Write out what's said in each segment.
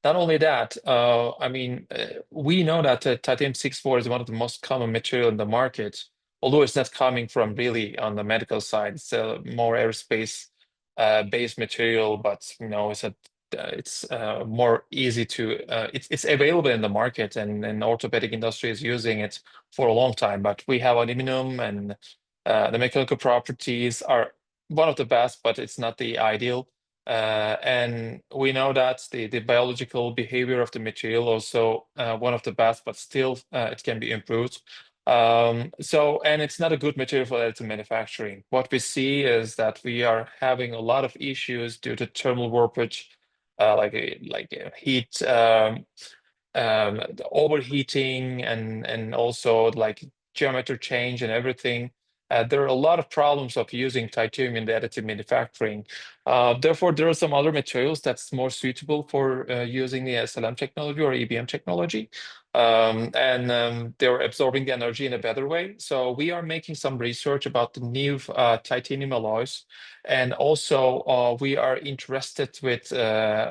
Not only that, I mean, we know that titanium 64 is one of the most common material in the market, although it's not coming from really on the medical side. It's a more aerospace based material, but it's more easy to it's available in the market, and orthopedic industry is using it for a long time. But we have aluminum, and the mechanical properties are one of the best, but it's not the ideal. And we know that the biological behavior of the material also one of the best, but still it can be improved. And it's not a good material for additive manufacturing. What we see is that we are having a lot of issues due to thermal warpage, heat, the overheating, and also like geometry change and everything. There are a lot of problems of using titanium in the additive manufacturing. Therefore, there are some other materials that's more suitable for using the SLM technology or EBM technology. They're absorbing the energy in a better way. So we are making some research about the new titanium alloys. And also, we are interested with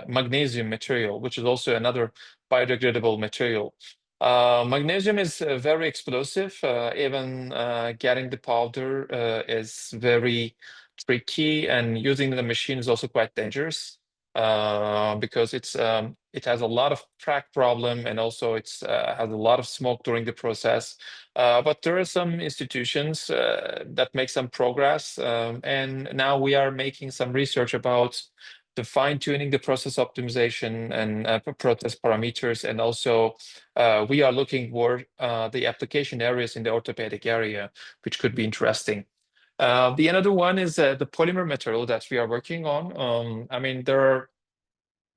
magnesium material, which is also another biodegradable material. Magnesium is very explosive. Even getting the powder is very tricky, and using the machine is also quite dangerous because it has a lot of crack problem, and also it's has a lot of smoke during the process. But there are some institutions that make some progress, and now we are making some research about the fine-tuning the process optimization and process parameters, and also we are looking for the application areas in the orthopedic area, which could be interesting. The another one is the polymer material that we are working on. I mean, there are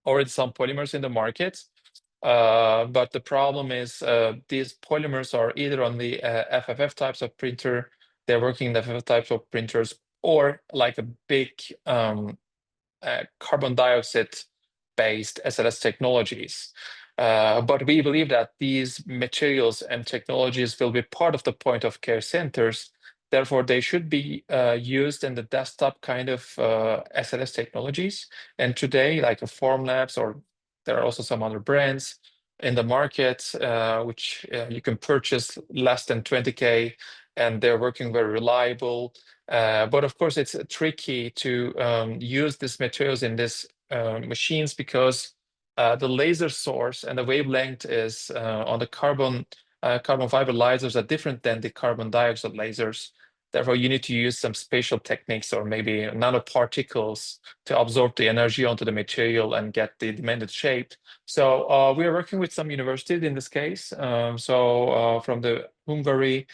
already some polymers in the market, but the problem is these polymers are either on the FFF types of printer, they're working in the FFF types of printers, or like a big carbon dioxide based SLS technologies. But we believe that these materials and technologies will be part of the point of care centers. Therefore, they should be used in the desktop kind of SLS technologies. And today, like a Formlabs, or there are also some other brands in the market, which you can purchase less than 20K, and they're working very reliable. But of course, it's tricky to use these materials in these machines because the laser source and the wavelength is on the carbon fiber lasers are different than the carbon dioxide lasers. Therefore, you need to use some spatial techniques or maybe nanoparticles to absorb the energy onto the material and get the demanded shape. So we are working with some universities in this case. From the Hungary,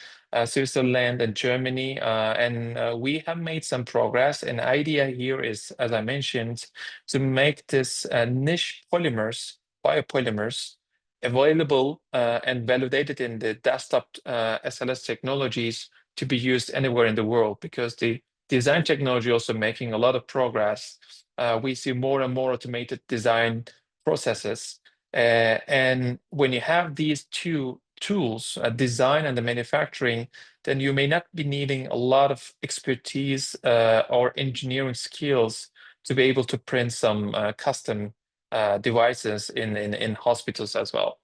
Switzerland, and Germany, and we have made some progress. An idea here is, as I mentioned, to make this niche polymers, biopolymers, available and validated in the desktop SLS technologies to be used anywhere in the world, because the design technology also making a lot of progress. We see more and more automated design processes. And when you have these two tools, design and the manufacturing, then you may not be needing a lot of expertise or engineering skills to be able to print some custom devices in hospitals as well.